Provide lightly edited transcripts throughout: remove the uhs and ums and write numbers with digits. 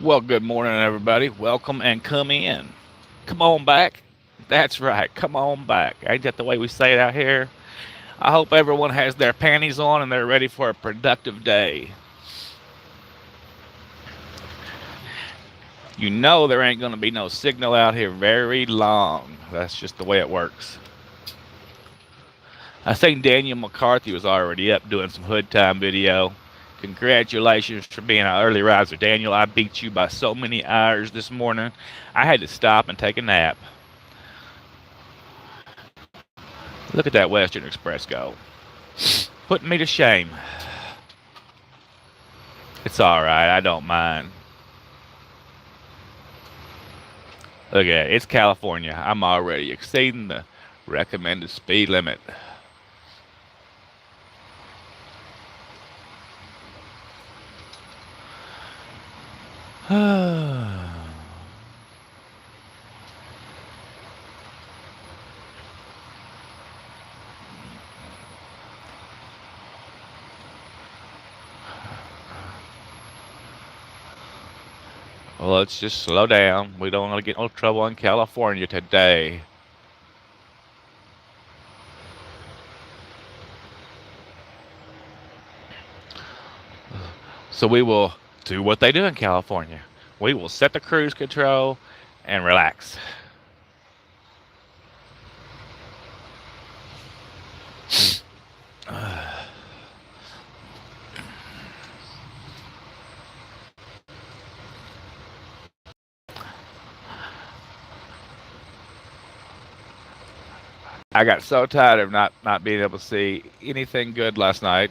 Well, good morning, everybody. Welcome and come in. Come on back. That's right. Come on back. Ain't that the way we say it out here? I hope everyone has their panties on and they're ready for a productive day. You know there ain't going to be no signal out here very long. That's just the way it works. I think Daniel McCarthy was already up doing some hood time video. Congratulations for being an early riser, Daniel. I beat you by so many hours this morning. I had to stop and take a nap. Look at that Western Express go. Putting me to shame. It's alright, I don't mind. Look at it, it's California. I'm already exceeding the recommended speed limit. Well, let's just slow down. We don't want to get no trouble in California today. So we will do what they do in California. We will set the cruise control and relax. I got so tired of not being able to see anything good last night.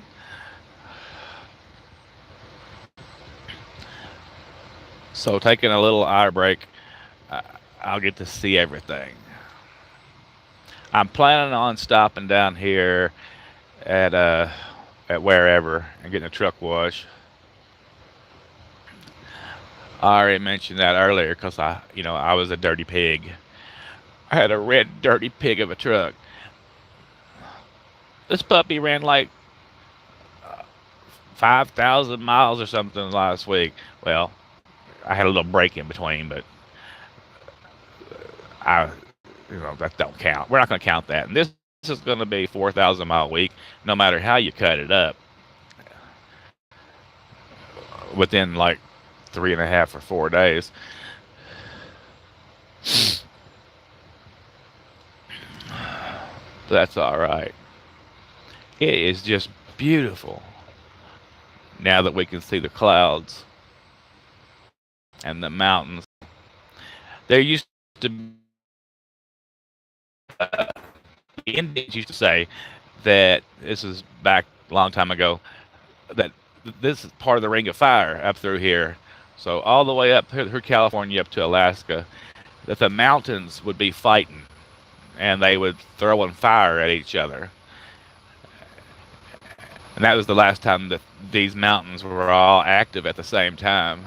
So taking a little hour break, I'll get to see everything. I'm planning on stopping down here at at wherever and getting a truck wash. I already mentioned that earlier because I was a dirty pig. I had a red dirty pig of a truck. This puppy ran like 5,000 miles or something last week. Well, I had a little break in between, but I, that don't count. We're not going to count that. And this is going to be 4,000 mile week, no matter how you cut it up. Within like 3.5 or 4 days. That's all right. It is just beautiful now that we can see the clouds and the mountains. There used to be, Indians used to say that this is back a long time ago that this is part of the Ring of Fire up through here. So all the way up through California up to Alaska, that the mountains would be fighting and they would throw in fire at each other. And that was the last time that these mountains were all active at the same time.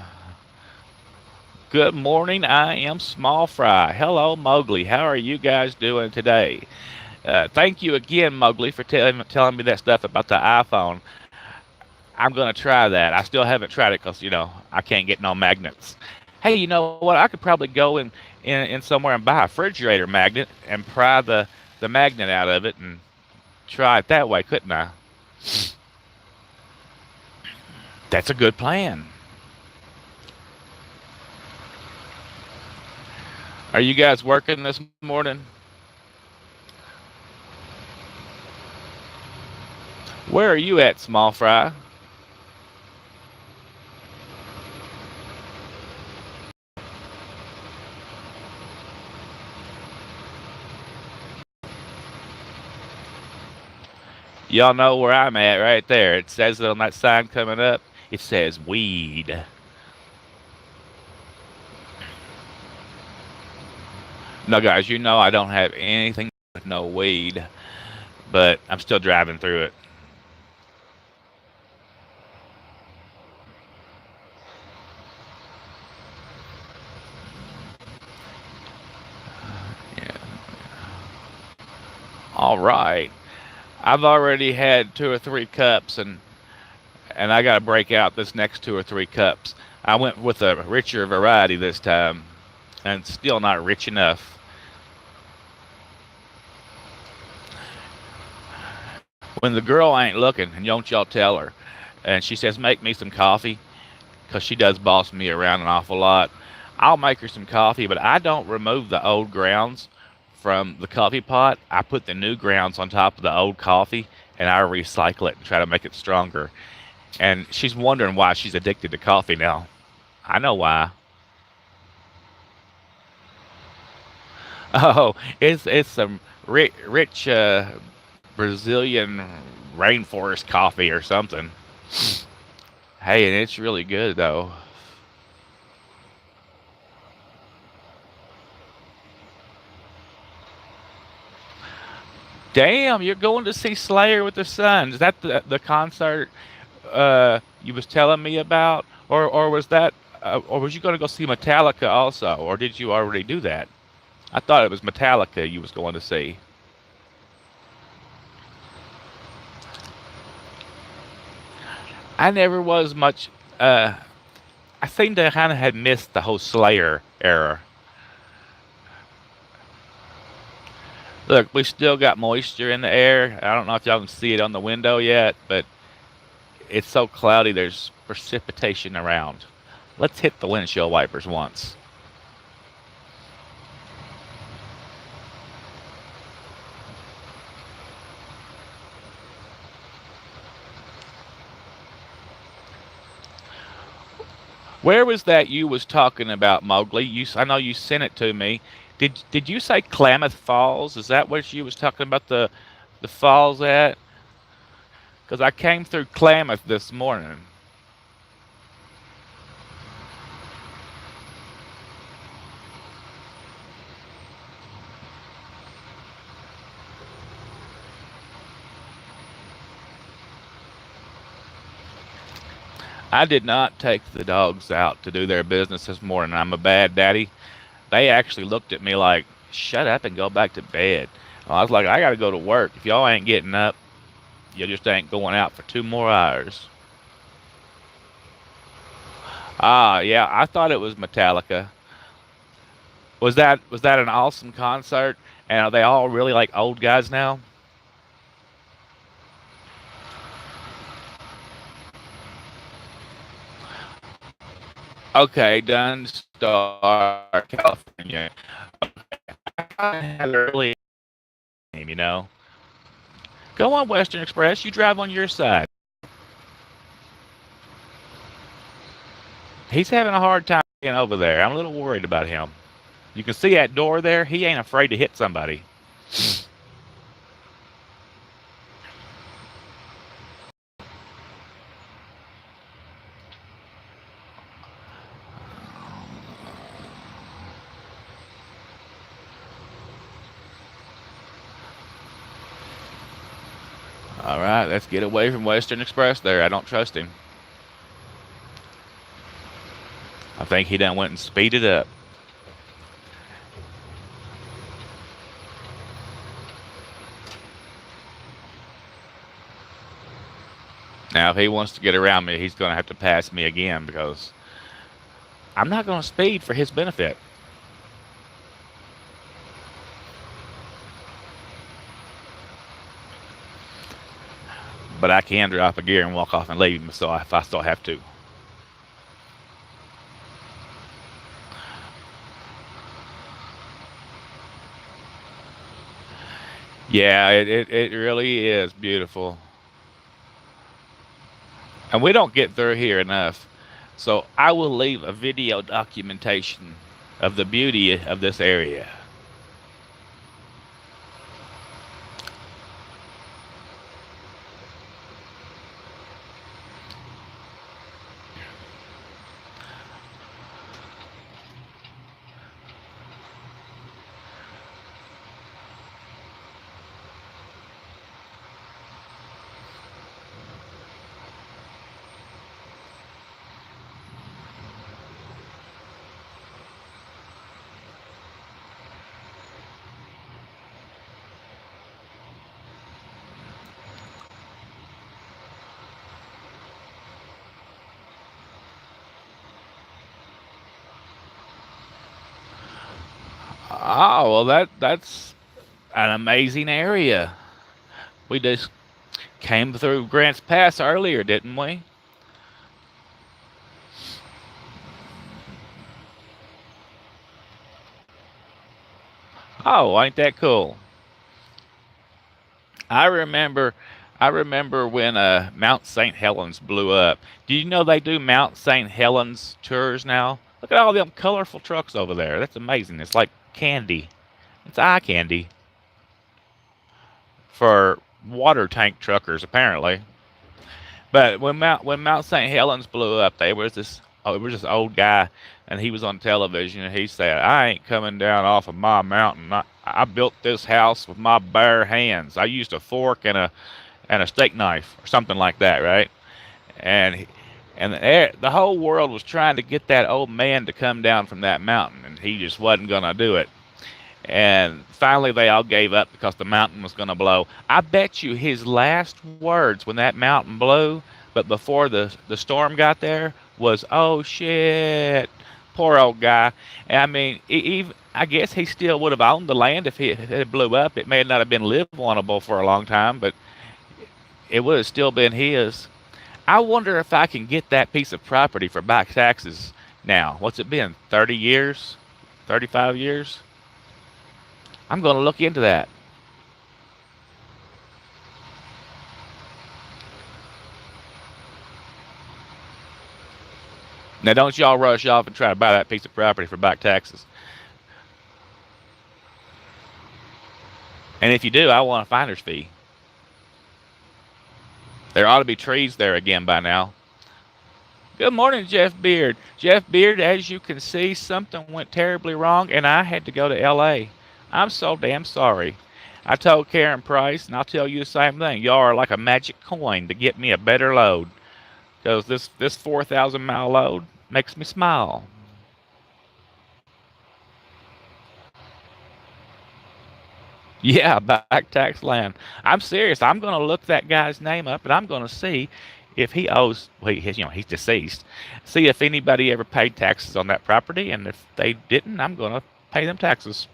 Good morning, I am Small Fry. Hello, Mowgli. How are you guys doing today? Thank you again, Mowgli, for telling me that stuff about the iPhone. I'm going to try that. I still haven't tried it because, I can't get no magnets. Hey, you know what? I could probably go in somewhere and buy a refrigerator magnet and pry the magnet out of it and try it that way, couldn't I? That's a good plan. Are you guys working this morning? Where are you at, Small Fry? Y'all know where I'm at right there. It says it on that sign coming up. It says weed. No, guys, I don't have anything with no weed, but I'm still driving through it. Yeah. All right. I've already had 2 or 3 cups, and I got to break out this next 2 or 3 cups. I went with a richer variety this time, and still not rich enough. When the girl ain't looking, and don't y'all tell her, and she says, "Make me some coffee," because she does boss me around an awful lot. I'll make her some coffee, but I don't remove the old grounds from the coffee pot. I put the new grounds on top of the old coffee, and I recycle it and try to make it stronger. And she's wondering why she's addicted to coffee now. I know why. Oh, it's some rich Brazilian rainforest coffee or something. Hey, and it's really good though. Damn, you're going to see Slayer with the Sun. Is that the concert you was telling me about, or was that, or was you going to go see Metallica also, or did you already do that? I thought it was Metallica you was going to see. I never was much. I seem to kind of had missed the whole Slayer era. Look, we still got moisture in the air. I don't know if y'all can see it on the window yet, but it's so cloudy there's precipitation around. Let's hit the windshield wipers once. Where was that you was talking about, Mowgli? I know you sent it to me. Did you say Klamath Falls? Is that what you was talking about the falls at? Because I came through Klamath this morning. I did not take the dogs out to do their business this morning. I'm a bad daddy. They actually looked at me like, "Shut up and go back to bed." I was like, "I got to go to work. If y'all ain't getting up, you just ain't going out for 2 more hours." Ah, yeah, I thought it was Metallica. Was that an awesome concert? And are they all really like old guys now? Okay, done. Star California. I had an early name, you know. Go on, Western Express. You drive on your side. He's having a hard time getting over there. I'm a little worried about him. You can see that door there. He ain't afraid to hit somebody. All right, let's get away from Western Express there. I don't trust him. I think he done went and speeded up. Now, if he wants to get around me, he's going to have to pass me again because I'm not going to speed for his benefit. But I can drop a gear and walk off and leave him so if I still have to. Yeah, it really is beautiful. And we don't get through here enough. So I will leave a video documentation of the beauty of this area. Oh, well, that's an amazing area. We just came through Grants Pass earlier, didn't we? Oh, ain't that cool? I remember, I remember when Mount St. Helens blew up. Do you know they do Mount St. Helens tours now? Look at all them colorful trucks over there. That's amazing. It's like candy. It's eye candy for water tank truckers, apparently. But when Mount St. Helens blew up, there was this old guy, and he was on television, and he said, "I ain't coming down off of my mountain. I built this house with my bare hands. I used a fork and a steak knife or something like that, right?" And the whole world was trying to get that old man to come down from that mountain, and he just wasn't gonna do it. And finally, they all gave up because the mountain was going to blow. I bet you his last words when that mountain blew, but before the storm got there, was, "Oh shit, poor old guy." And I mean, I guess he still would have owned the land if it blew up. It may not have been livable for a long time, but it would have still been his. I wonder if I can get that piece of property for back taxes now. What's it been? 30 years? 35 years? I'm going to look into that. Now, don't y'all rush off and try to buy that piece of property for back taxes. And if you do, I want a finder's fee. There ought to be trees there again by now. Good morning, Jeff Beard. Jeff Beard, as you can see, something went terribly wrong, and I had to go to LA. I'm so damn sorry. I told Karen Price, and I'll tell you the same thing. Y'all are like a magic coin to get me a better load. Because this 4,000 mile load makes me smile. Yeah, back tax land. I'm serious. I'm going to look that guy's name up, and I'm going to see if he owes. Well, he's deceased. See if anybody ever paid taxes on that property, and if they didn't, I'm going to pay them taxes.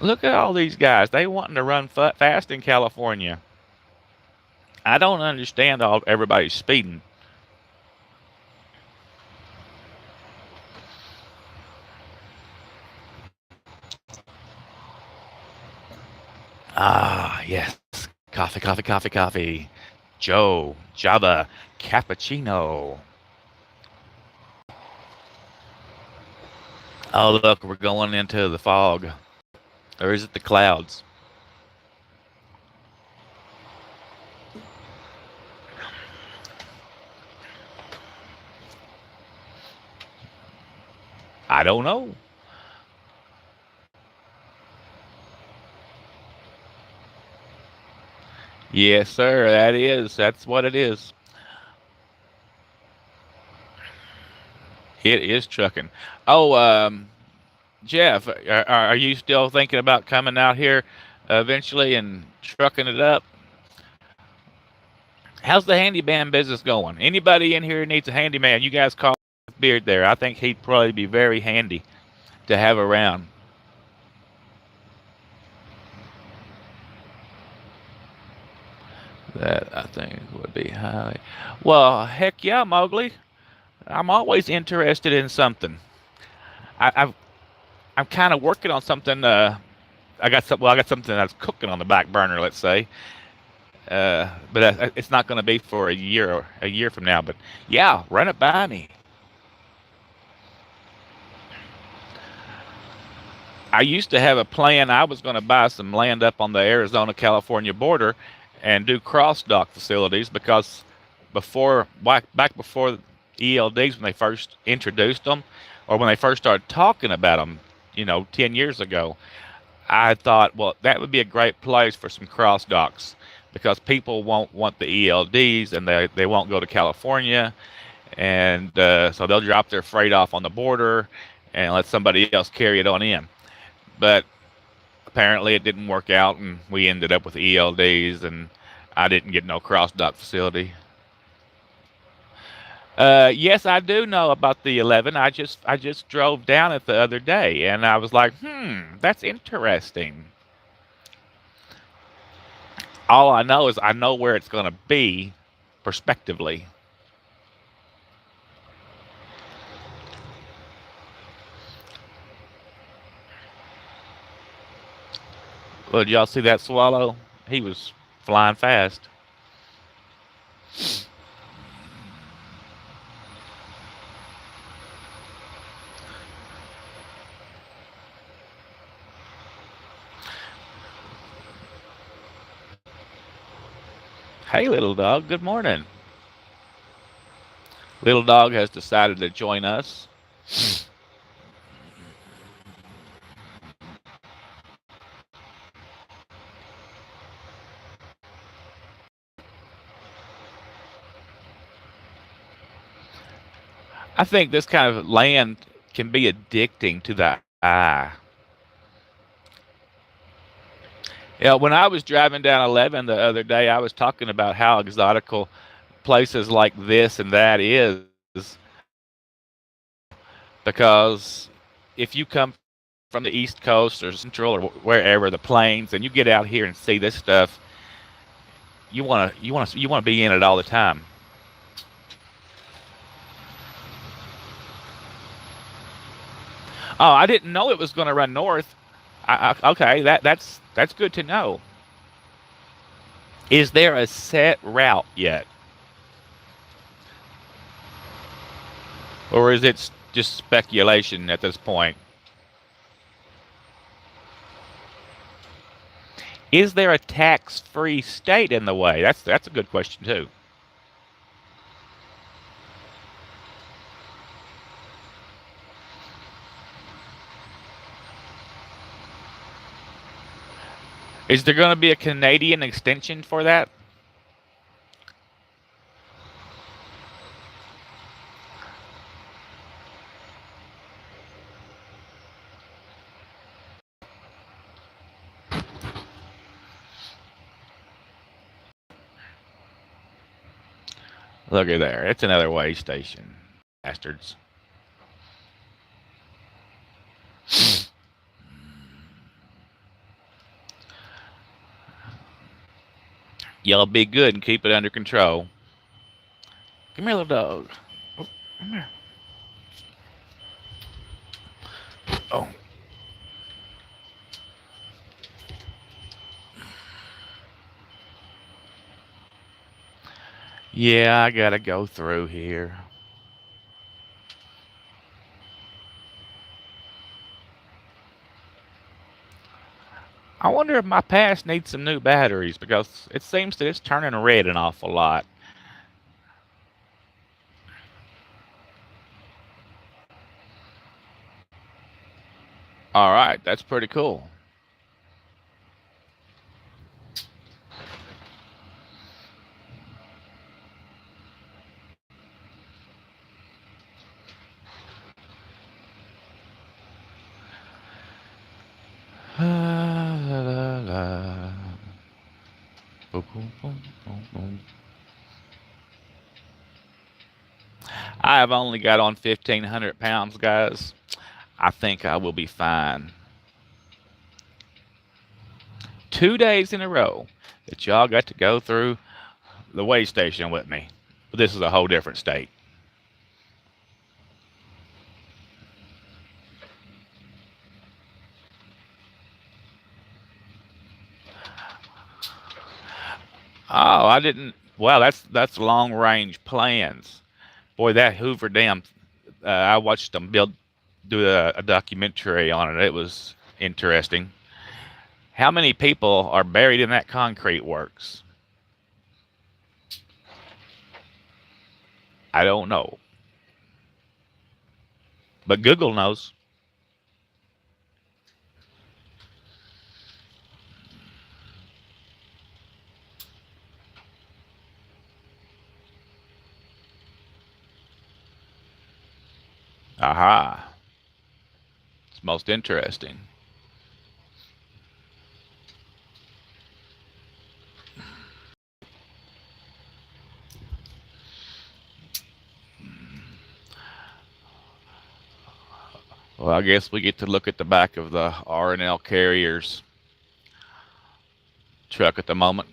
Look at all these guys. They wanting to run fast in California. I don't understand all everybody's speeding. Ah, yes. Coffee, coffee, coffee, coffee. Joe, Java, cappuccino. Oh, look, we're going into the fog. Or is it the clouds? I don't know. Yes, sir. That's what it is. It is trucking. Oh, Jeff, are you still thinking about coming out here eventually and trucking it up? How's the handyman business going? Anybody in here needs a handyman? You guys call Beard there. I think he'd probably be very handy to have around. That I think would be highly. Well, heck yeah, Mowgli. I'm always interested in something. I've I'm kind of working on something. I got something that's cooking on the back burner, let's say. But it's not going to be for a year from now. But yeah, run it by me. I used to have a plan. I was going to buy some land up on the Arizona California border and do cross dock facilities because back before ELDs when they first introduced them or when they first started talking about them, 10 years ago, I thought, well, that would be a great place for some cross docks because people won't want the ELDs and they won't go to California. And so they'll drop their freight off on the border and let somebody else carry it on in. But apparently it didn't work out, and we ended up with ELDs, and I didn't get no cross dock facility. Yes, I do know about the 11. I just drove down it the other day, and I was like, that's interesting. All I know is I know where it's going to be, prospectively. Well, did y'all see that swallow? He was flying fast. Hey, little dog. Good morning. Little dog has decided to join us. I think this kind of land can be addicting to the eye. Yeah, when I was driving down 11 the other day, I was talking about how exotical places like this and that is, because if you come from the East Coast or Central or wherever, the plains, and you get out here and see this stuff, you wanna be in it all the time. Oh, I didn't know it was going to run north. Okay, that's good to know. Is there a set route yet, or is it just speculation at this point? Is there a tax-free state in the way? That's a good question too. Is there going to be a Canadian extension for that? Look at there. It's another way station. Bastards. Y'all be good and keep it under control. Come here, little dog. Oh, come here. Oh, yeah, I gotta go through here. I wonder if my past needs some new batteries because it seems that it's turning red an awful lot. All right, that's pretty cool. La, la, la. Boom, boom, boom, boom, boom. I have only got on 1,500 pounds, guys. I think I will be fine. 2 days in a row that y'all got to go through the way station with me. But this is a whole different state. Oh, I didn't. Wow, that's long range plans. Boy, that Hoover Dam. I watched them do a documentary on it. It was interesting. How many people are buried in that concrete works? I don't know, but Google knows. Aha. It's most interesting. Well, I guess we get to look at the back of the R&L Carrier's truck at the moment.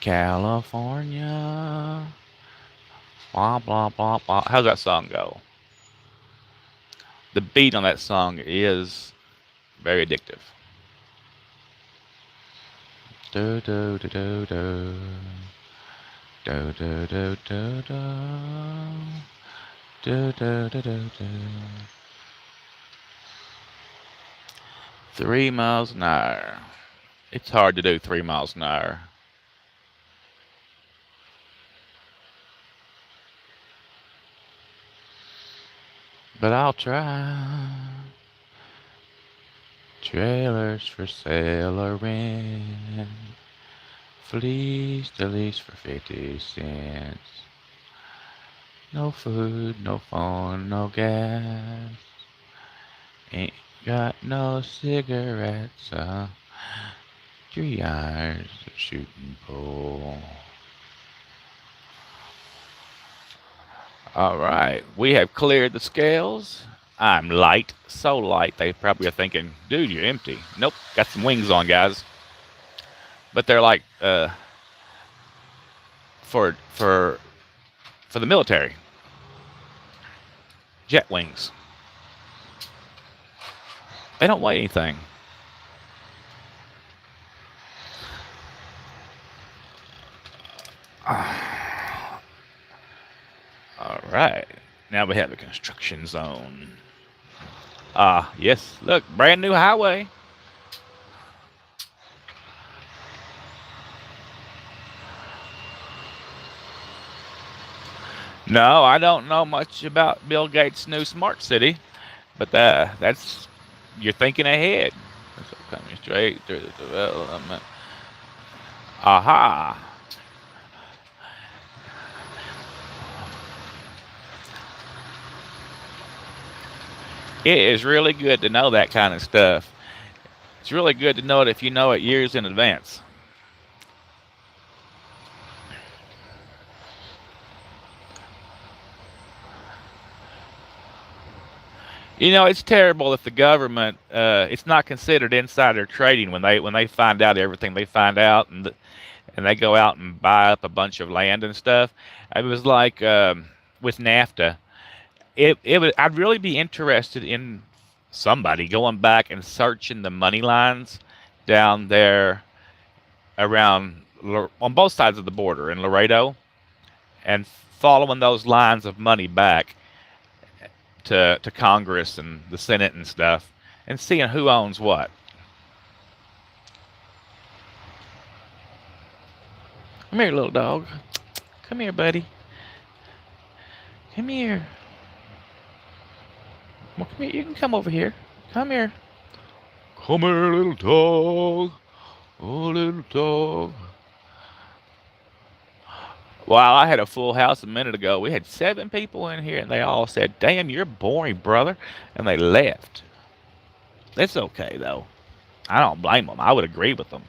California. Blah, blah, blah, blah. How's that song go? The beat on that song is very addictive. Do, do, do, do, do. Do, do, do, do, do. Do, do, do, do, do. 3 miles an hour. It's hard to do 3 miles an hour. But I'll try. Trailers for sale or rent. Fleece to lease for 50 cents. No food, no phone, no gas. Ain't got no cigarettes. 3 hours of shooting pool. All right, we have cleared the scales. I'm light, so light they probably are thinking, dude, you're empty. Nope, got some wings on, guys. But they're like for the military. Jet wings. They don't weigh anything. All right, now we have a construction zone. Yes, look, brand new highway. No, I don't know much about Bill Gates' new smart city, but that's you're thinking ahead. So coming straight through the development. Aha! It is really good to know that kind of stuff. It's really good to know it if you know it years in advance. You know, it's terrible if the government it's not considered insider trading when they find out everything they find out and they go out and buy up a bunch of land and stuff. It was like with NAFTA. It would I'd really be interested in somebody going back and searching the money lines down there around on both sides of the border in Laredo and following those lines of money back to Congress and the Senate and stuff and seeing who owns what. Come here, little dog. Come here, buddy. Come here. Well, come here. You can come over here. Come here. Come here, little dog. Oh, little dog. Wow, I had a full house a minute ago. We had 7 people in here, and they all said, "Damn, you're boring, brother," and they left. It's okay, though. I don't blame them. I would agree with them.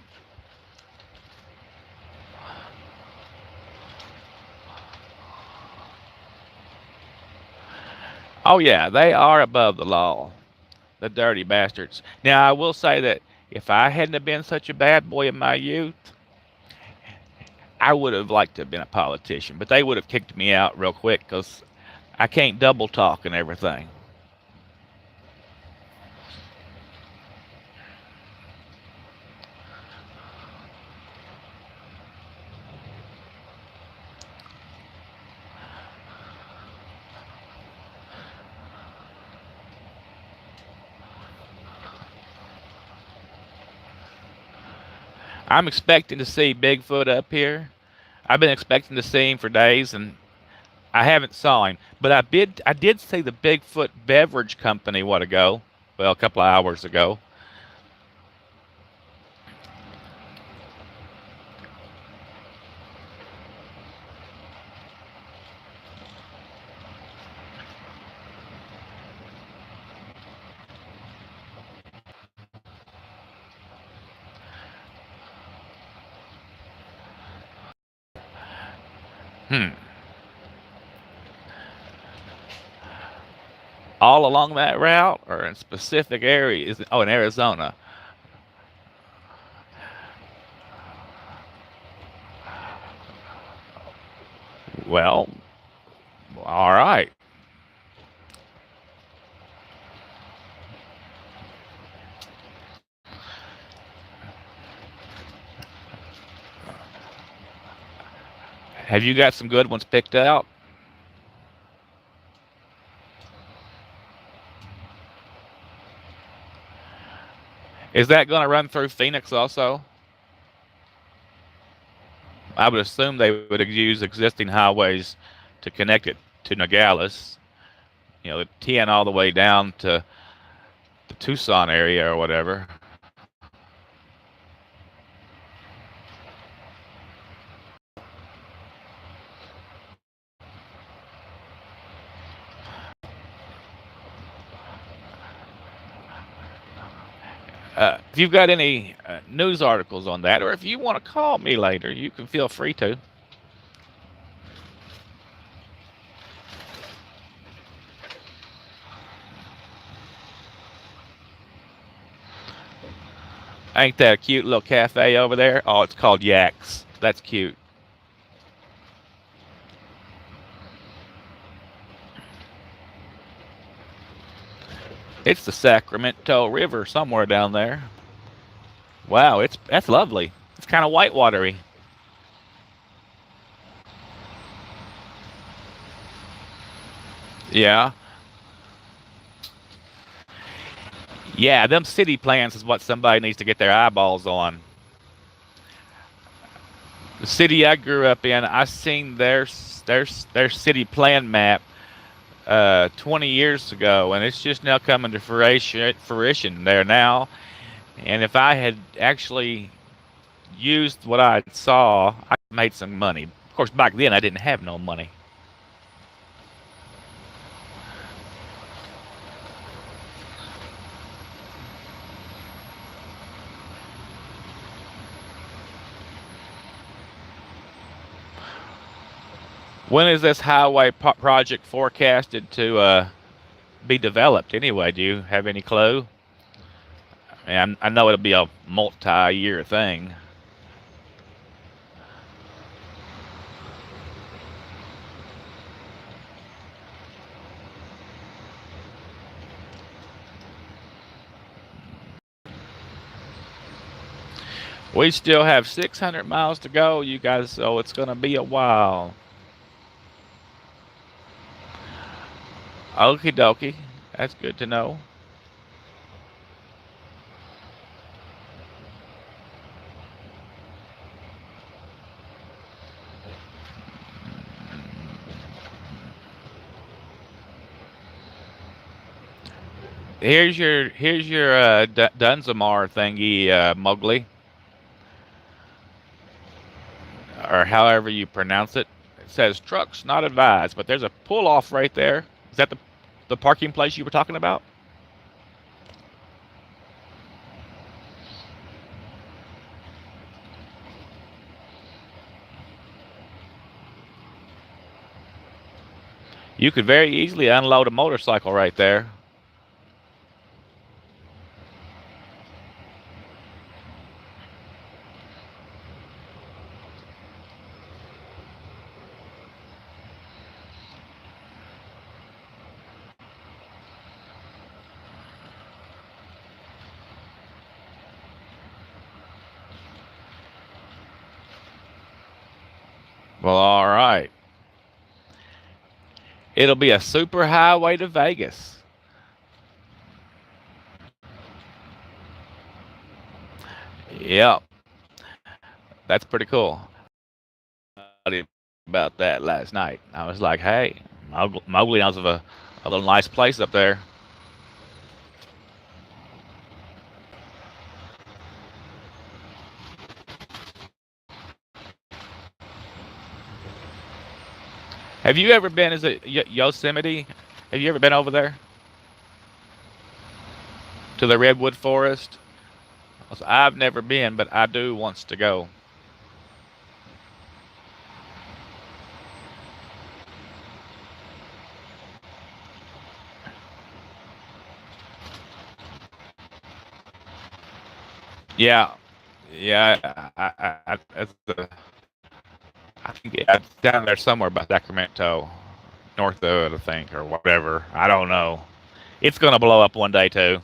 Oh, yeah, they are above the law, the dirty bastards. Now, I will say that if I hadn't have been such a bad boy in my youth, I would have liked to have been a politician, but they would have kicked me out real quick because I can't double talk and everything. I'm expecting to see Bigfoot up here. I've been expecting to see him for days, and I haven't saw him. But I did see the Bigfoot beverage company what ago? Well, a couple of hours ago. Hmm. All along that route, or in specific areas? Oh, in Arizona. Well, all right. Have you got some good ones picked out? Is that going to run through Phoenix also? I would assume they would use existing highways to connect it to Nogales. The 10 all the way down to the Tucson area or whatever. If you've got any news articles on that, or if you want to call me later, you can feel free to. Ain't that a cute little cafe over there? Oh, it's called Yaks. That's cute. It's the Sacramento River somewhere down there. Wow, that's lovely. It's kind of whitewatery. Yeah. Yeah, them city plans is what somebody needs to get their eyeballs on. The city I grew up in, I seen their city plan map 20 years ago, and it's just now coming to fruition there now. And if I had actually used what I saw, I made some money. Of course, back then I didn't have no money. When is this highway project forecasted to be developed anyway? Do you have any clue? I know it'll be a multi-year thing. We still have 600 miles to go, you guys, so it's going to be a while. Okie dokie. That's good to know. Here's your Dunzamar thingy, Mowgli, or however you pronounce it. It says trucks not advised, but there's a pull off right there. Is that the parking place you were talking about? You could very easily unload a motorcycle right there. Well, all right. It'll be a super highway to Vegas. Yep. That's pretty cool. About that last night. I was like, hey, Mowgli knows of a little nice place up there. Have you ever been? Is it Yosemite? Have you ever been over there to the redwood forest? I've never been, but I do wants to go. Yeah, yeah. I think it's down there somewhere by Sacramento, north of it, I think, or whatever. I don't know. It's gonna blow up one day too.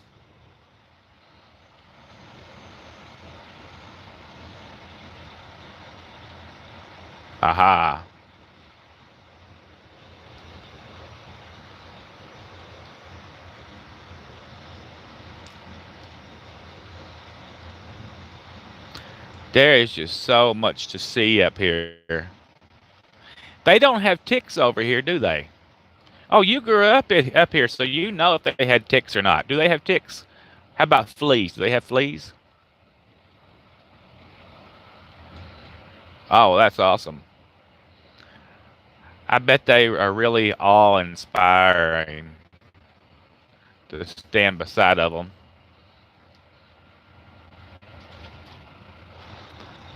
Aha. There is just so much to see up here. They don't have ticks over here, do they? Oh, you grew up here, so you know if they had ticks or not. Do they have ticks? How about fleas? Do they have fleas? Oh, that's awesome. I bet they are really awe-inspiring to stand beside of them.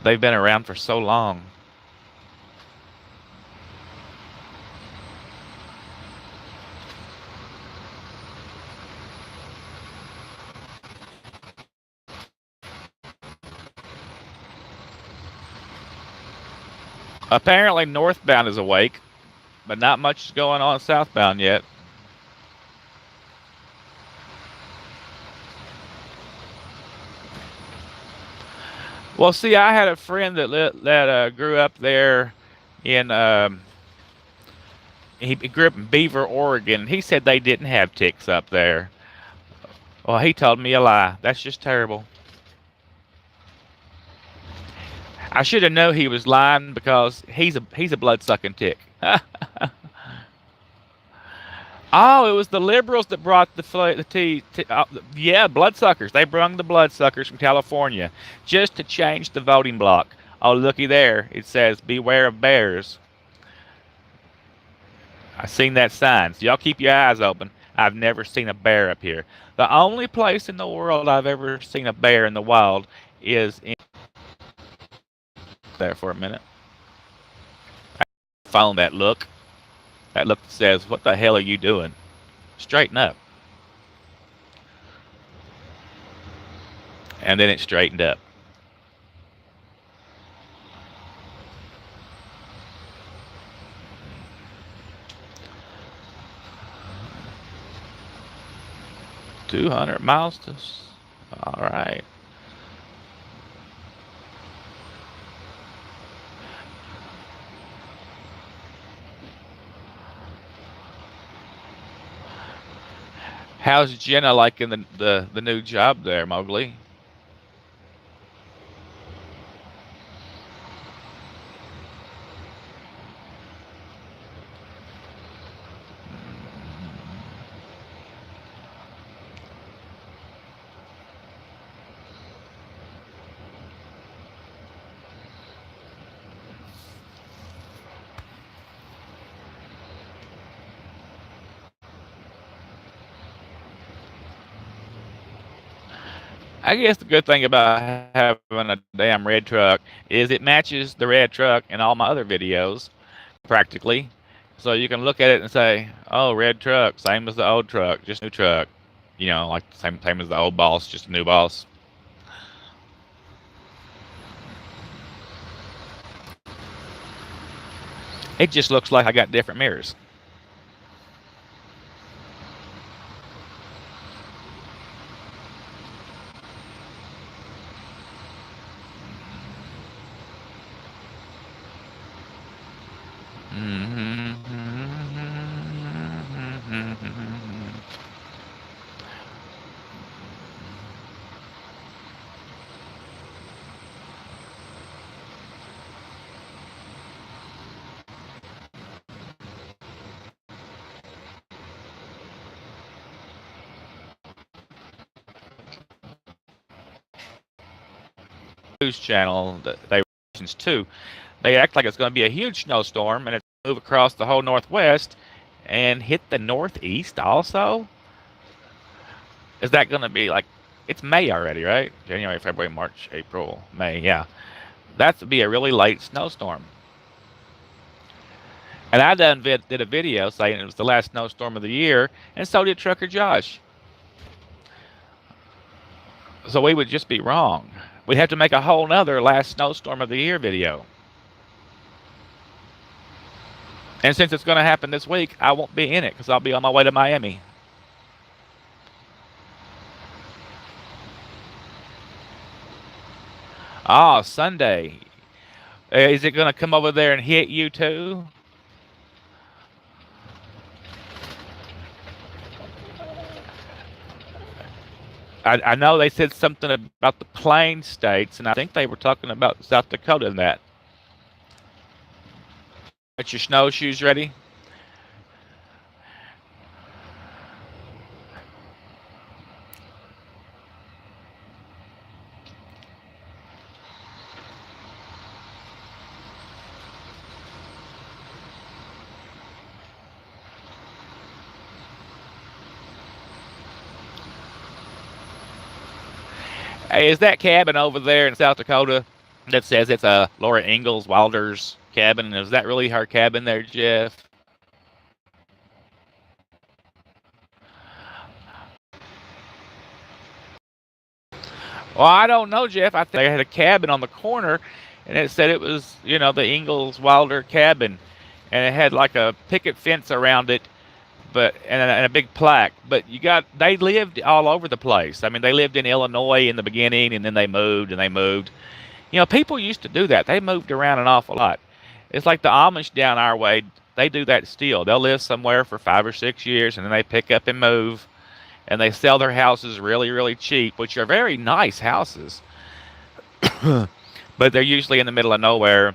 They've been around for so long. Apparently, northbound is awake, but not much is going on southbound yet. Well, see, I had a friend that grew up there in he grew up in Beaver, Oregon. He said they didn't have ticks up there. Well, he told me a lie. That's just terrible. I should have known he was lying because he's a blood sucking tick. Oh, it was the liberals that brought the tea. Yeah, bloodsuckers. They brung the bloodsuckers from California just to change the voting block. Oh, looky there. It says, beware of bears. I seen that sign. So y'all keep your eyes open. I've never seen a bear up here. The only place in the world I've ever seen a bear in the wild is in there for a minute. I found that look. That look says, what the hell are you doing? Straighten up. And then it straightened up. $200 to. All right. How's Jenna liking the new job there, Mowgli? I guess the good thing about having a damn red truck is it matches the red truck in all my other videos, practically. So you can look at it and say, "Oh, red truck, same as the old truck, just new truck." You know, like same as the old boss, just a new boss. It just looks like I got different mirrors. news channel that they too. They act like it's going to be a huge snowstorm and it's going to move across the whole Northwest and hit the Northeast also. Is that going to be like, it's May already, right? January, February, March, April, May, yeah. That would be a really late snowstorm. And I did a video saying it was the last snowstorm of the year, and so did Trucker Josh. So we would just be wrong. We'd have to make a whole nother last snowstorm of the year video. And since it's going to happen this week, I won't be in it because I'll be on my way to Miami. Oh, Sunday. Is it going to come over there and hit you too? I know they said something about the Plain states, and I think they were talking about South Dakota in that. Got your snowshoes ready? Hey, is that cabin over there in South Dakota that says it's a Laura Ingalls Wilder's cabin? Is that really her cabin there, Jeff? Well, I don't know, Jeff. I think they had a cabin on the corner, and it said it was, the Ingalls Wilder cabin, and it had like a picket fence around it, and a big plaque. But they lived all over the place. I mean, they lived in Illinois in the beginning, and then they moved and they moved. People used to do that. They moved around an awful lot. It's like the Amish down our way. They do that still. They'll live somewhere for 5 or 6 years, and then they pick up and move. And they sell their houses really, really cheap, which are very nice houses. But they're usually in the middle of nowhere.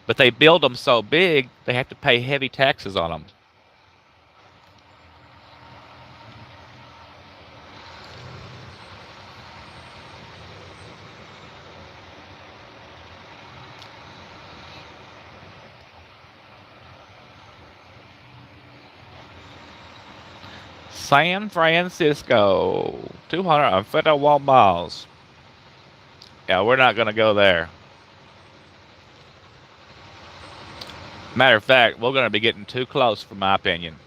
But they build them so big, they have to pay heavy taxes on them. San Francisco, 251 miles. Yeah, we're not going to go there. Matter of fact, we're going to be getting too close, for my opinion.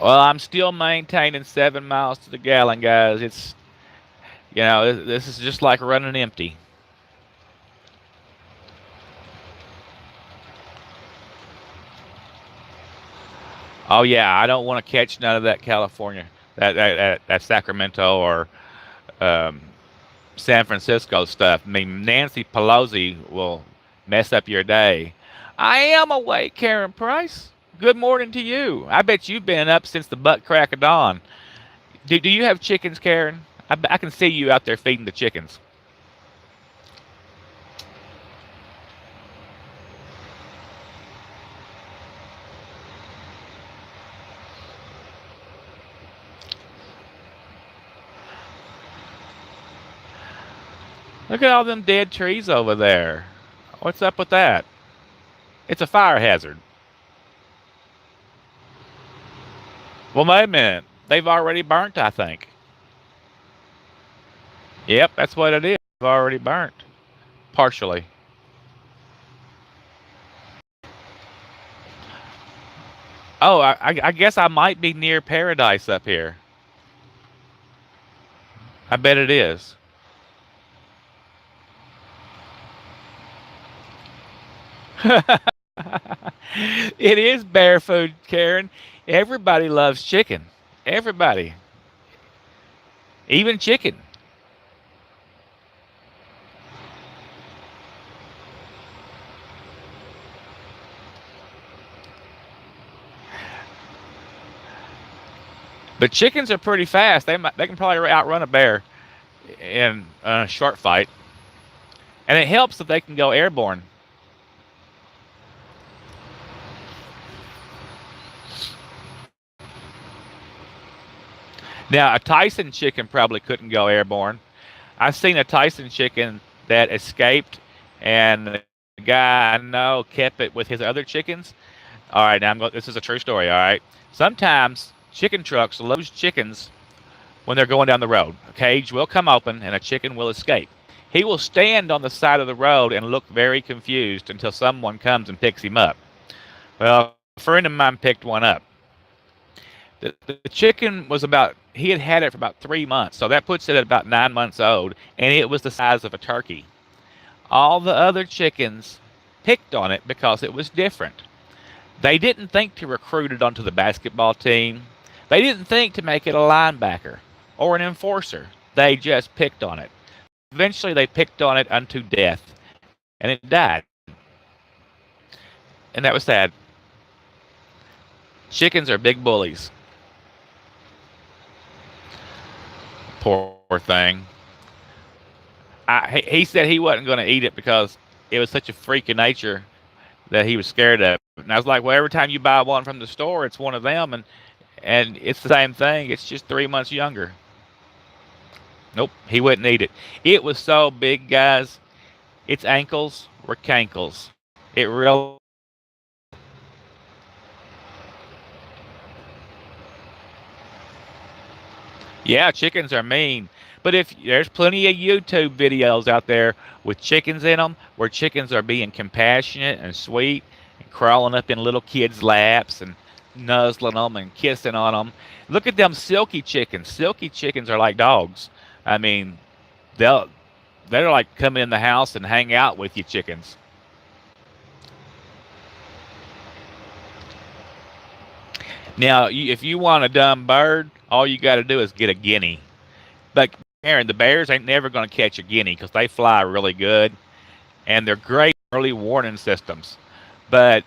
Well, I'm still maintaining 7 miles to the gallon, guys. It's, this is just like running empty. Oh yeah, I don't want to catch none of that California, that Sacramento or San Francisco stuff. I mean, Nancy Pelosi will mess up your day. I am awake, Karen Price. Good morning to you. I bet you've been up since the butt crack of dawn. Do you have chickens, Karen? I can see you out there feeding the chickens. Look at all them dead trees over there. What's up with that? It's a fire hazard. Well, wait a minute. They've already burnt, I think. Yep, that's what it is. They've already burnt. Partially. Oh, I guess I might be near paradise up here. I bet it is. It is bear food, Karen. Everybody loves chicken. Everybody. Even chicken. But chickens are pretty fast. They can probably outrun a bear in a short fight. And it helps that they can go airborne. Now, a Tyson chicken probably couldn't go airborne. I've seen a Tyson chicken that escaped, and the guy I know kept it with his other chickens. All right, now this is a true story. All right, sometimes chicken trucks lose chickens when they're going down the road. A cage will come open and a chicken will escape. He will stand on the side of the road and look very confused until someone comes and picks him up. Well, a friend of mine picked one up. The chicken was he had it for about 3 months, so that puts it at about 9 months old, and it was the size of a turkey. All the other chickens picked on it because it was different. They didn't think to recruit it onto the basketball team. They didn't think to make it a linebacker or an enforcer. They just picked on it. Eventually, they picked on it unto death, and it died. And that was sad. Chickens are big bullies. Poor thing. He said he wasn't going to eat it because it was such a freak of nature that he was scared of it. And I was like, well, every time you buy one from the store, it's one of them, and it's the same thing. It's just 3 months younger. Nope, he wouldn't eat it. It was so big, guys. Its ankles were cankles. It really. Yeah, chickens are mean. But if there's plenty of YouTube videos out there with chickens in them, where chickens are being compassionate and sweet and crawling up in little kids' laps and nuzzling them and kissing on them. Look at them silky chickens. Silky chickens are like dogs. I mean, they'll they're like come in the house and hang out with you chickens. Now, if you want a dumb bird, all you got to do is get a guinea. But Aaron, the bears ain't never going to catch a guinea because they fly really good and they're great early warning systems. But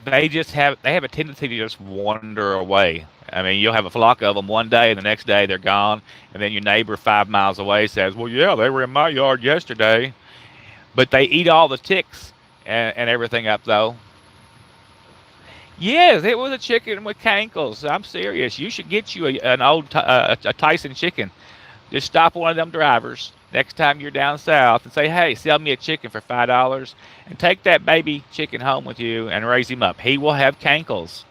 they have a tendency to just wander away. I mean, you'll have a flock of them one day, and the next day they're gone, and then your neighbor 5 miles away says, "Well, yeah, they were in my yard yesterday." But they eat all the ticks and everything up, though. Yes, it was a chicken with cankles. I'm serious. You should get you a Tyson chicken. Just stop one of them drivers next time you're down south and say, "Hey, sell me a chicken for $5," and take that baby chicken home with you and raise him up. He will have cankles.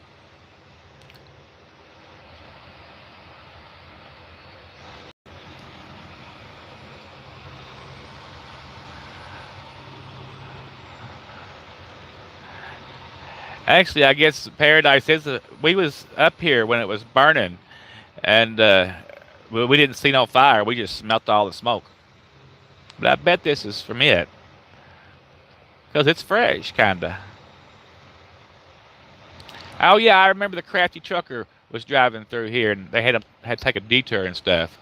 Actually, I guess paradise is. We was up here when it was burning, and we didn't see no fire. We just smelt all the smoke. But I bet this is from it, because it's fresh, kinda. Oh yeah, I remember the crafty trucker was driving through here, and they had to take a detour and stuff.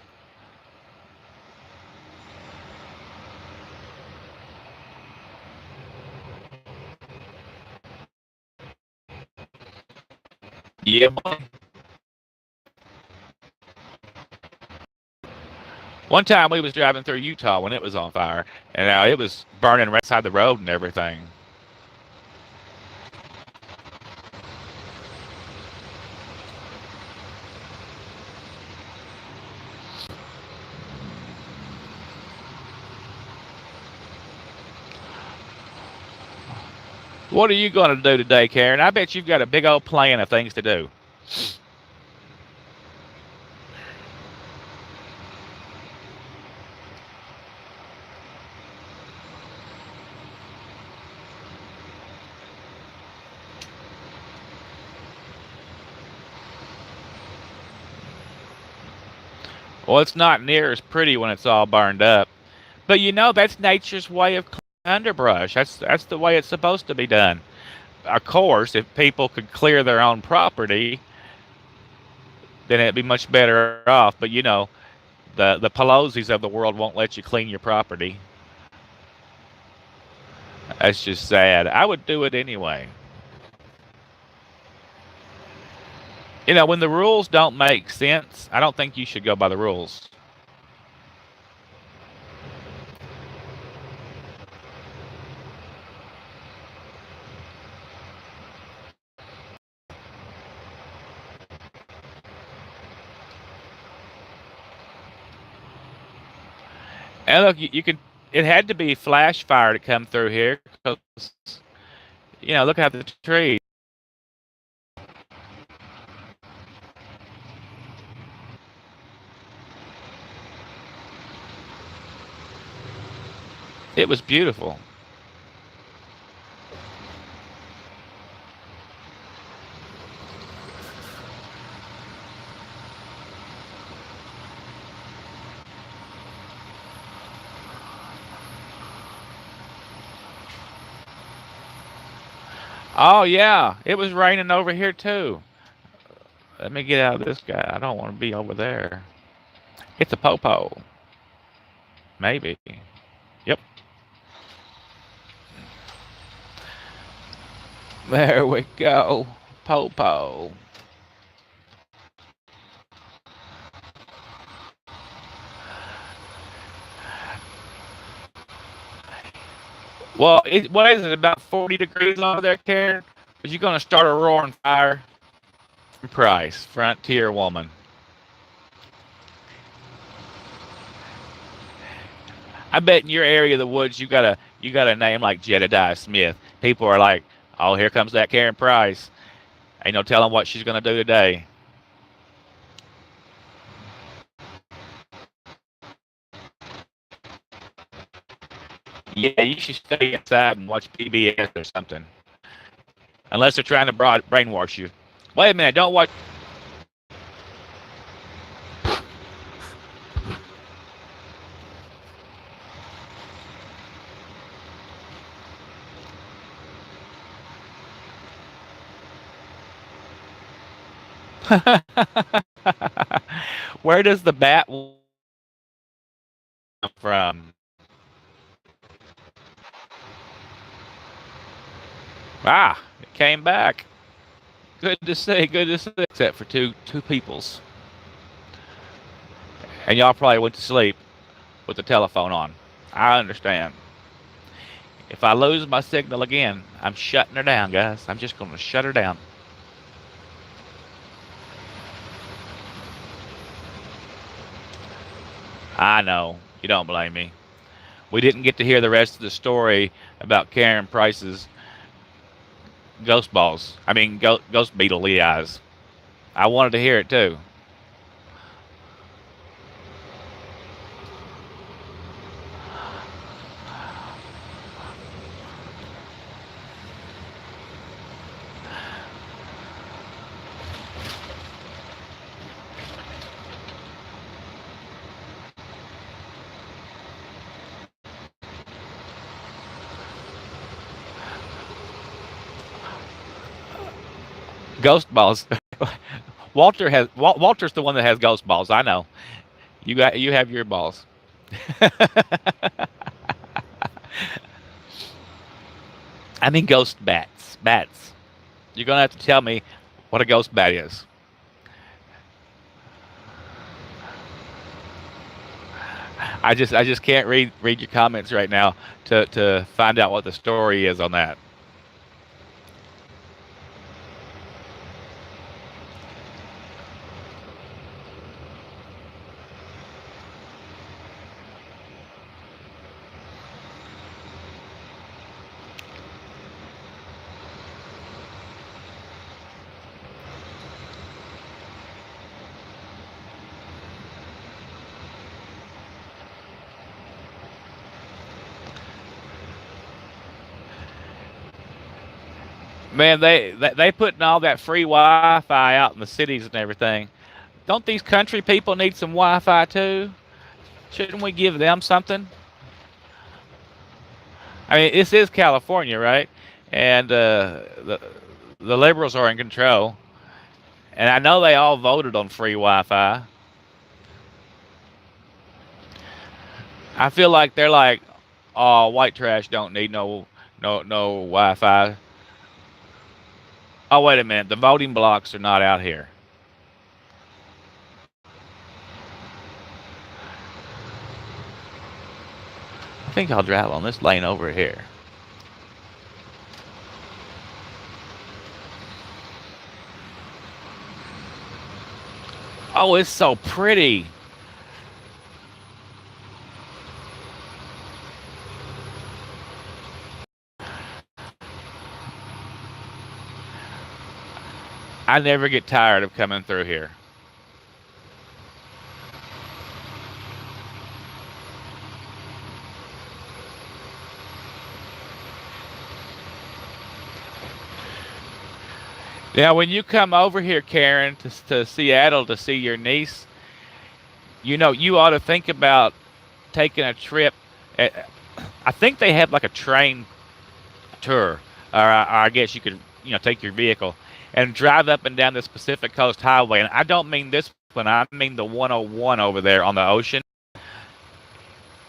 Yeah. One time we was driving through Utah when it was on fire, and it was burning right side the road and everything. What are you going to do today, Karen? I bet you've got a big old plan of things to do. Well, it's not near as pretty when it's all burned up. But that's nature's way of cleaning underbrush. That's the way it's supposed to be done. Of course, if people could clear their own property, then it'd be much better off. But the Pelosi's of the world won't let you clean your property. That's just sad. I would do it anyway. When the rules don't make sense, I don't think you should go by the rules. And look, you can. It had to be flash fire to come through here because look at the trees. It was beautiful. Oh yeah, it was raining over here too. Let me get out of this guy. I don't want to be over there. It's a popo, maybe. Yep. There we go. Popo. Well, what is it? About 40 degrees over there, Karen? Is you gonna start a roaring fire? Price, frontier woman. I bet in your area of the woods you got a name like Jedediah Smith. People are like, oh, here comes that Karen Price. Ain't no telling what she's gonna do today. Yeah, you should stay inside and watch PBS or something. Unless they're trying to brainwash you. Wait a minute, don't watch. Where does the bat come from? Ah, it came back. Good to see. Good to see. Except for two peoples, and y'all probably went to sleep with the telephone on. I understand. If I lose my signal again, I'm shutting her down, guys. I'm just going to shut her down. I know. You don't blame me. We didn't get to hear the rest of the story about Karen Price's ghost balls. I mean, ghost beetle eyes. I wanted to hear it too. Ghost balls. Walter's the one that has ghost balls. I know. You have your balls. I mean ghost bats. Bats. You're gonna have to tell me what a ghost bat is. I just can't read your comments right now to find out what the story is on that. Man, they putting all that free Wi-Fi out in the cities and everything. Don't these country people need some Wi-Fi too? Shouldn't we give them something? I mean, this is California, right? And the liberals are in control, and I know they all voted on free Wi-Fi. I feel like they're like, oh, white trash don't need no Wi-Fi. Oh, wait a minute, the voting blocks are not out here. I think I'll drive on this lane over here. Oh, it's so pretty. I never get tired of coming through here. Now, when you come over here, Karen, to Seattle to see your niece, you ought to think about taking a trip. eh, I think they have like a train tour, or I guess you could, take your vehicle and drive up and down this Pacific Coast Highway. And I don't mean this one; I mean the 101 over there on the ocean.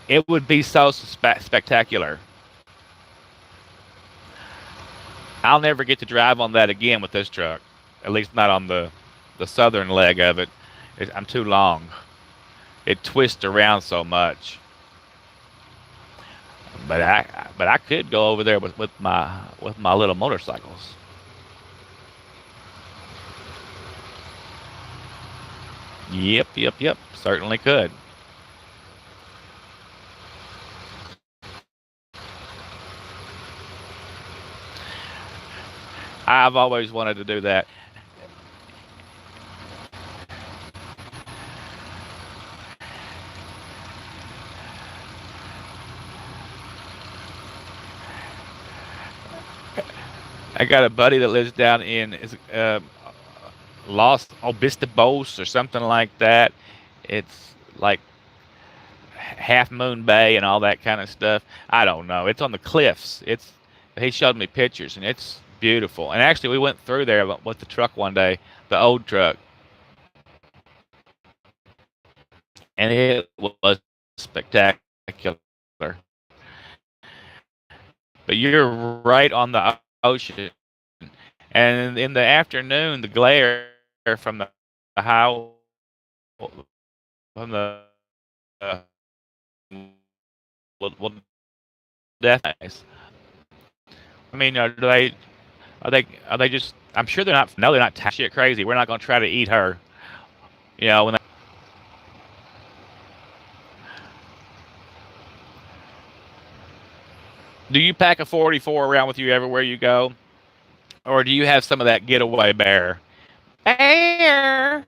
It would be so spectacular. I'll never get to drive on that again with this truck. At least not on the southern leg of it. I'm too long. It twists around so much. But I could go over there with my little motorcycles. Yep, yep, yep. Certainly could. I've always wanted to do that. I got a buddy that lives down in Los Obispos or something like that. It's like Half Moon Bay and all that kind of stuff. I don't know. It's on the cliffs. He showed me pictures and it's beautiful. And actually, we went through there with the truck one day, the old truck, and it was spectacular. But you're right on the ocean, and in the afternoon, the glare from the high from the will definitely nice. I mean, are they just? I'm sure they're not. No, they're not shit crazy. We're not going to try to eat her. When do you pack a 44 around with you everywhere you go, or do you have some of that getaway bear? Bear,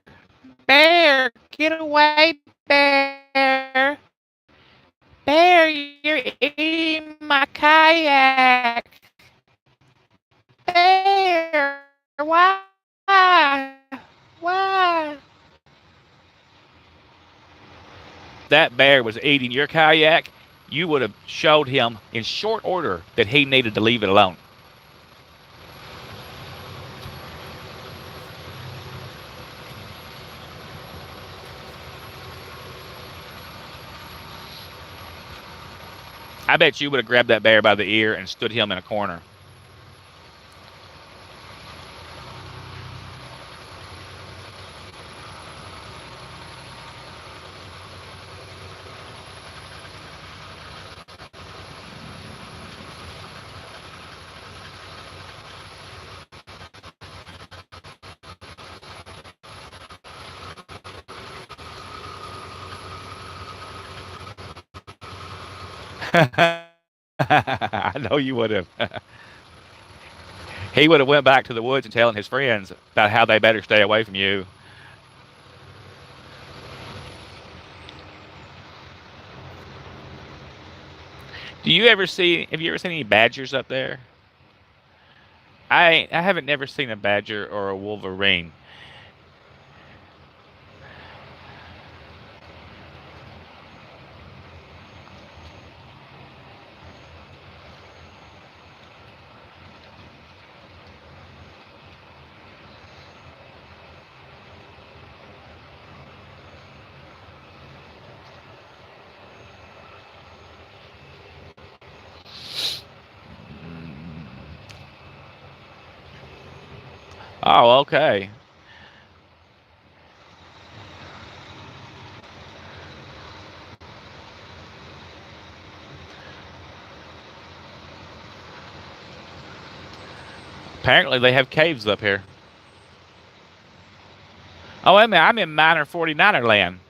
bear, get away, bear, bear! You're eating my kayak, bear. Why? Why? That bear was eating your kayak, you would have showed him in short order that he needed to leave it alone. I bet you would have grabbed that bear by the ear and stood him in a corner. I know you would have. He would have went back to the woods and telling his friends about how they better stay away from you. Have you ever seen any badgers up there? I haven't never seen a badger or a wolverine. Oh, okay. Apparently they have caves up here. Oh, wait a minute. I'm in Miner 49er land.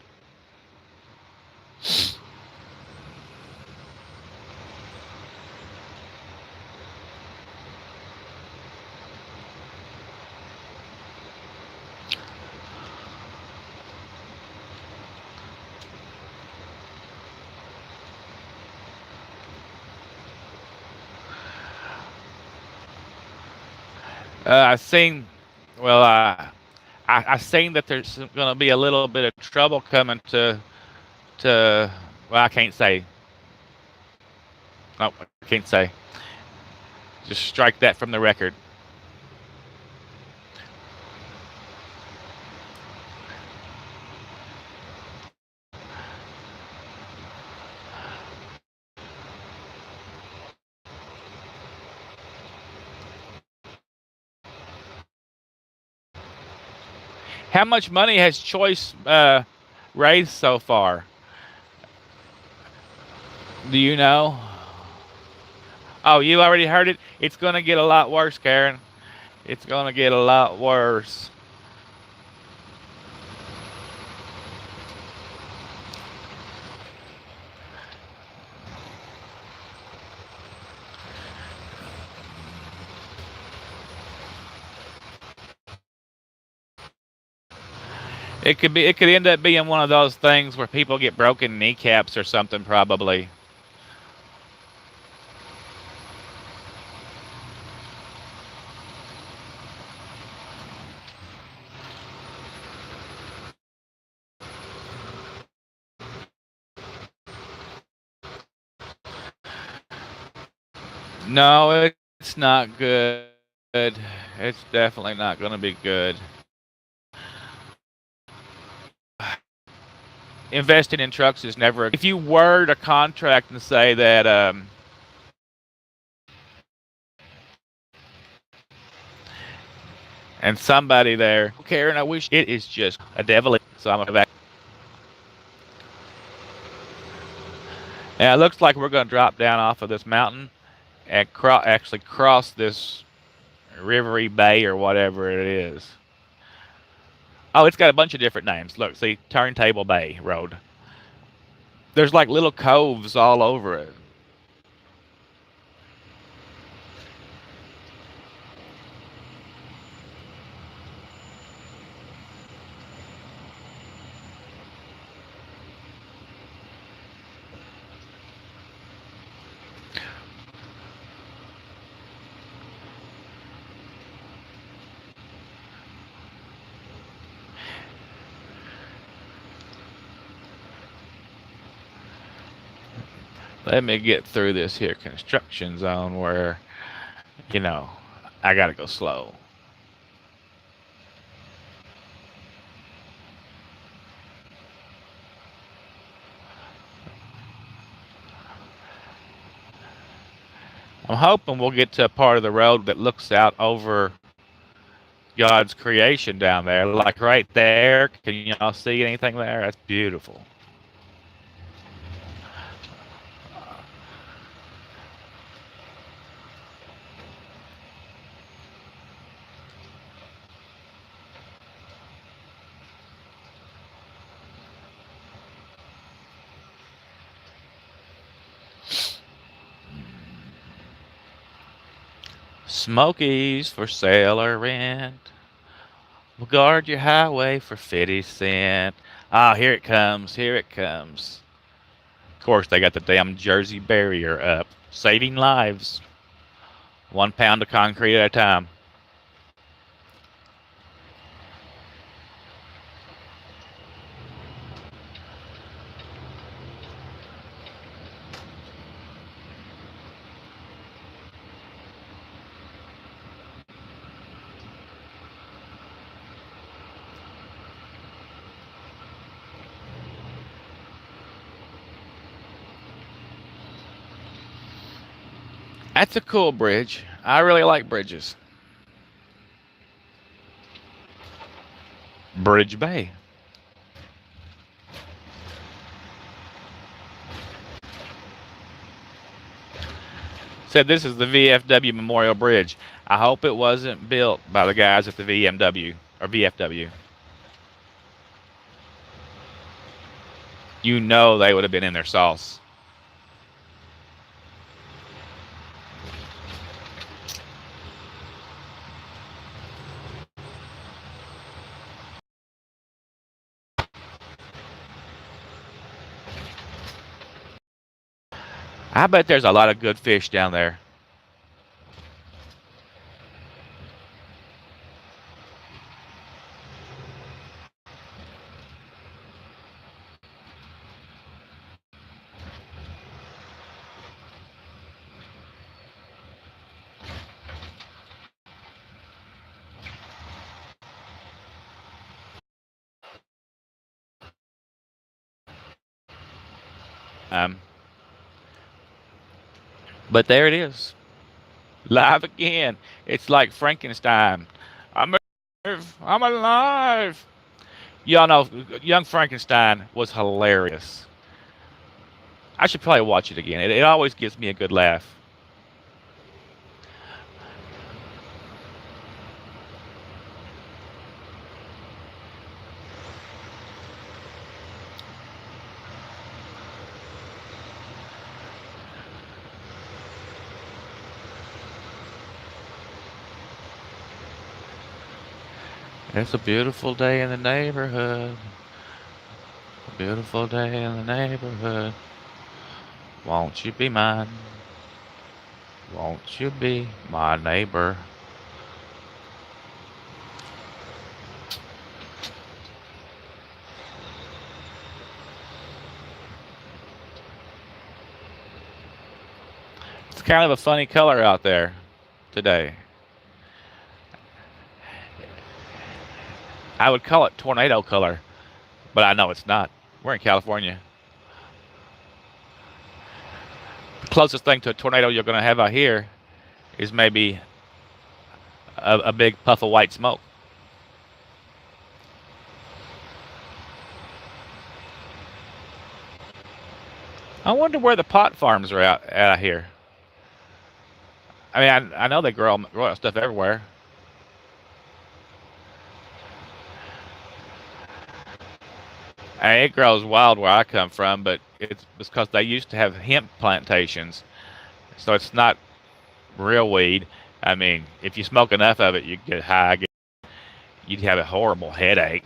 I seen, well, I seen that there's going to be a little bit of trouble coming to. Well, I can't say. No, I can't say. Just strike that from the record. How much money has Choice raised so far? Do you know? Oh, you already heard it? It's going to get a lot worse, Karen. It's going to get a lot worse. It could end up being one of those things where people get broken kneecaps or something probably. No, it's not good. It's definitely not going to be good. Investing in trucks is never. If you word a contract and say that and somebody there, Karen, I wish it is just a devil. So I'm gonna go back. Now it looks like we're going to drop down off of this mountain and actually cross this rivery bay or whatever it is. Oh, it's got a bunch of different names. Look, see, Turntable Bay Road. There's like little coves all over it. Let me get through this here construction zone where, you know, I gotta go slow. I'm hoping we'll get to a part of the road that looks out over God's creation down there. Like right there. Can y'all see anything there? That's beautiful. Smokies for sale or rent. We'll guard your highway for 50 cent. Ah, here it comes. Here it comes. Of course, they got the damn Jersey barrier up. Saving lives. 1 pound of concrete at a time. That's a cool bridge. I really like bridges. Bridge Bay. Said this is the VFW Memorial Bridge. I hope it wasn't built by the guys at the VMW or VFW. You know they would have been in their sauce. I bet there's a lot of good fish down there. Um, but there it is, live again. It's like Frankenstein. I'm alive. I'm alive. Y'all know, Young Frankenstein was hilarious. I should probably watch it again. It always gives me a good laugh. It's a beautiful day in the neighborhood. A beautiful day in the neighborhood. Won't you be mine? Won't you be my neighbor? It's kind of a funny color out there today. I would call it tornado color, but I know it's not. We're in California. The closest thing to a tornado you're going to have out here is maybe a big puff of white smoke. I wonder where the pot farms are out here. I mean, I know they grow stuff everywhere. And it grows wild where I come from, but it's because they used to have hemp plantations, so it's not real weed. I mean, if you smoke enough of it, you get high. You'd have a horrible headache.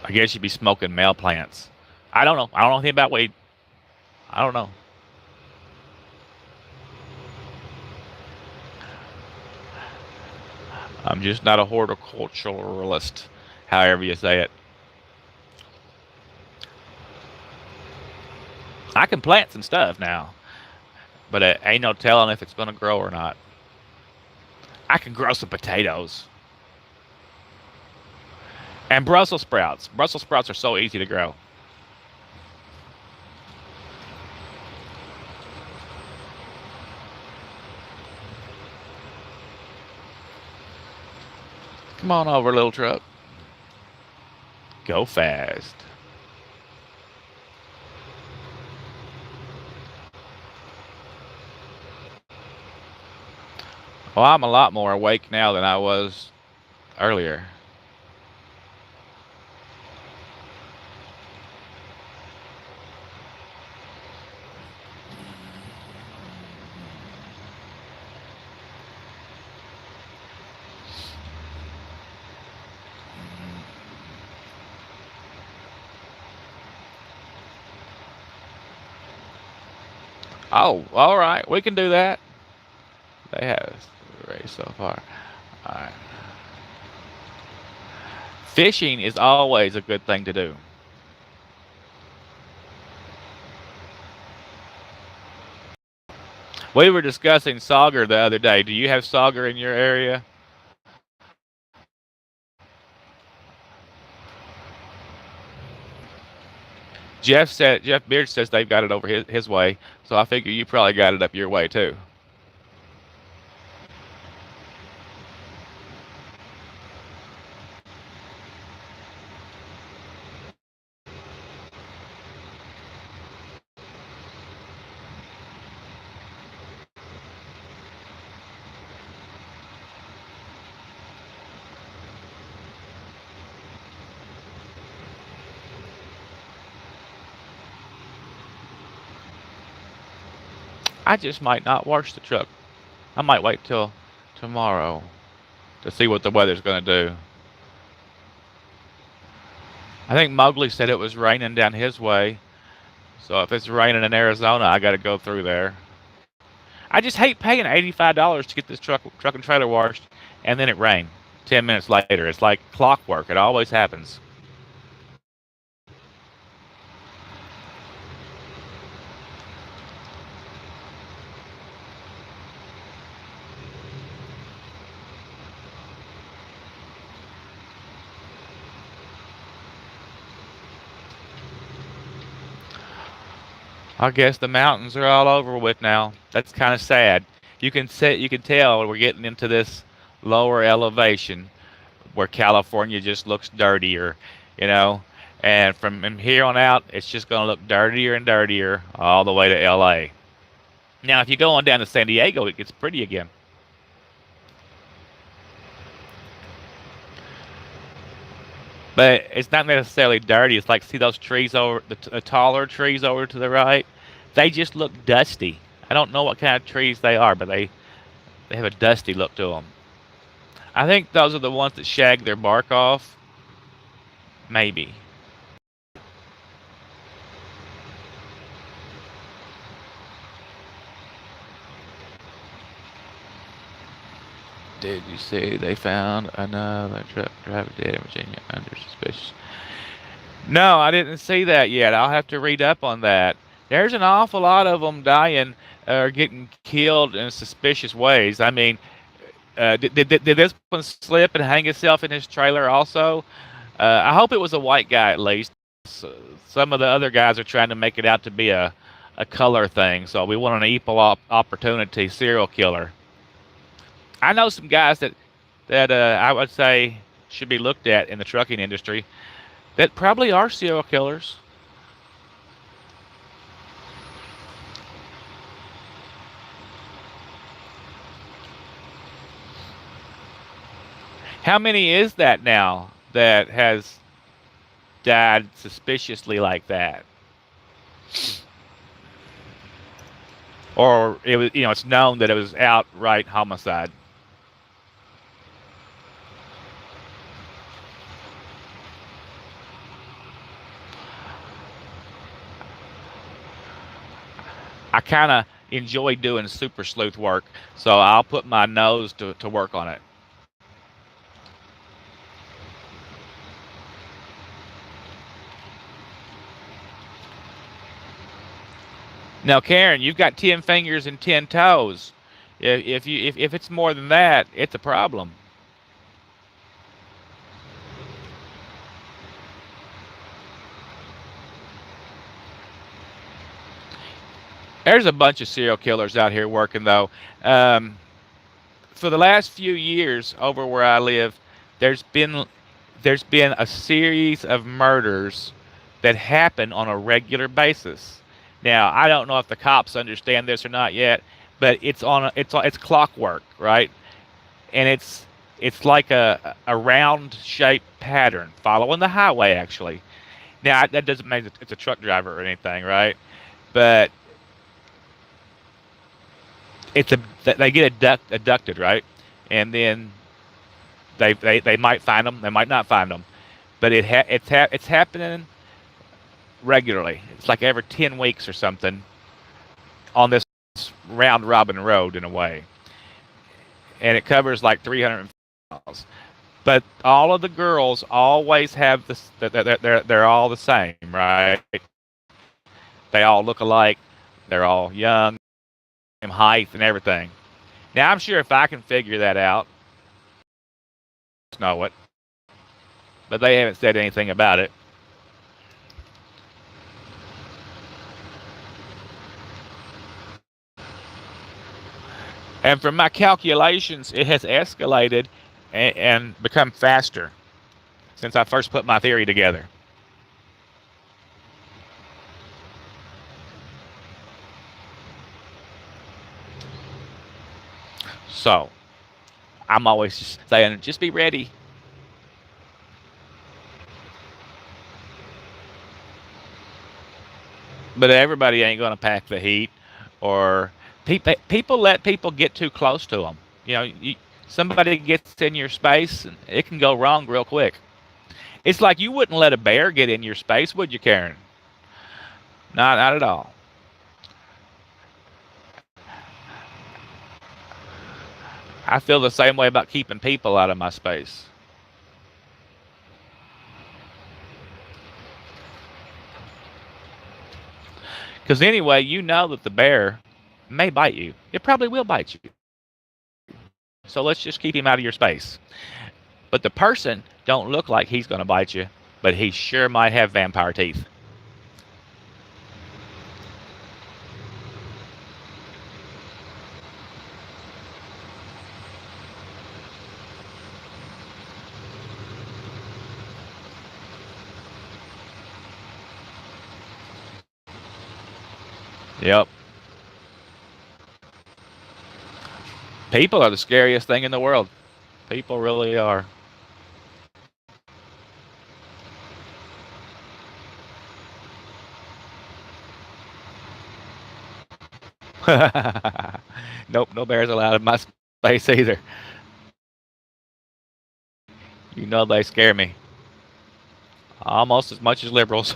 I guess you'd be smoking male plants. I don't know. I don't know anything about weed. I don't know. I'm just not a horticulturalist, however you say it. I can plant some stuff now, but it ain't no telling if it's going to grow or not. I can grow some potatoes and Brussels sprouts. Brussels sprouts are so easy to grow. Come on over, little truck. Go fast. Well, I'm a lot more awake now than I was earlier. Oh, all right. We can do that. They have race so far. All right. Fishing is always a good thing to do. We were discussing sauger the other day. Do you have sauger in your area? Jeff Beard says they've got it over his way, so I figure you probably got it up your way too. I just might not wash the truck. I might wait till tomorrow to see what the weather's going to do. I think Mowgli said it was raining down his way, so if it's raining in Arizona, I got to go through there. I just hate paying $85 to get this truck and trailer washed, and then it rained 10 minutes later. It's like clockwork. It always happens. I guess the mountains are all over with now. That's kind of sad. You can tell we're getting into this lower elevation where California just looks dirtier, you know. And from here on out, it's just going to look dirtier and dirtier all the way to LA. Now, if you go on down to San Diego, it gets pretty again. But it's not necessarily dirty. It's like, see those trees over the taller trees over to the right? They just look dusty. I don't know what kind of trees they are, but they have a dusty look to them. I think those are the ones that shag their bark off. Maybe. Did you see they found another truck driver dead in Virginia under suspicion? No, I didn't see that yet. I'll have to read up on that. There's an awful lot of them dying or getting killed in suspicious ways. I mean, did this one slip and hang himself in his trailer also? I hope it was a white guy at least. Some of the other guys are trying to make it out to be a color thing, so we want an equal opportunity serial killer. I know some guys that I would say should be looked at in the trucking industry that probably are serial killers. How many is that now that has died suspiciously like that? Or it was, it's known that it was outright homicide. I kind of enjoy doing super sleuth work, so I'll put my nose to work on it. Now, Karen, you've got 10 fingers and 10 toes. If it's more than that, it's a problem. There's a bunch of serial killers out here working though. Um, for the last few years, over where I live, there's been there's been a series of murders that happen on a regular basis. Now, I don't know if the cops understand this or not yet, but it's clockwork, right? And it's like a round shaped pattern following the highway actually. Now, that doesn't mean it's a truck driver or anything, right? But it's a they get abducted, right? And then they might find them, they might not find them, but it's happening regularly. It's like every 10 weeks or something on this round robin road in a way, and it covers like 300 miles. But all of the girls always have this. They're all the same, right? They all look alike. They're all young, same height and everything. Now I'm sure if I can figure that out, know it, but they haven't said anything about it. And from my calculations, it has escalated and become faster since I first put my theory together. So I'm always just saying, just be ready. But everybody ain't going to pack the heat, or people let people get too close to them. Somebody gets in your space, and it can go wrong real quick. It's like you wouldn't let a bear get in your space, would you, Karen? Not at all. I feel the same way about keeping people out of my space. Because anyway, you know that the bear may bite you. It probably will bite you. So let's just keep him out of your space. But the person don't look like he's going to bite you, but he sure might have vampire teeth. Yep. People are the scariest thing in the world. People really are. Nope, no bears allowed in my space either. You know they scare me almost as much as liberals.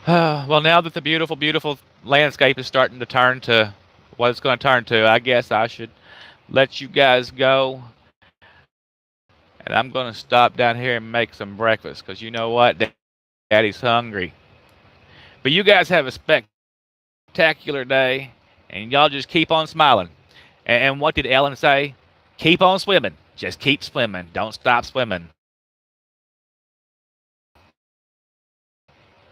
Well, now that the beautiful, beautiful landscape is starting to turn to what it's going to turn to, I guess I should let you guys go. And I'm going to stop down here and make some breakfast because you know what? Daddy's hungry. But you guys have a spectacular day, and y'all just keep on smiling. And what did Ellen say? Keep on swimming. Just keep swimming. Don't stop swimming.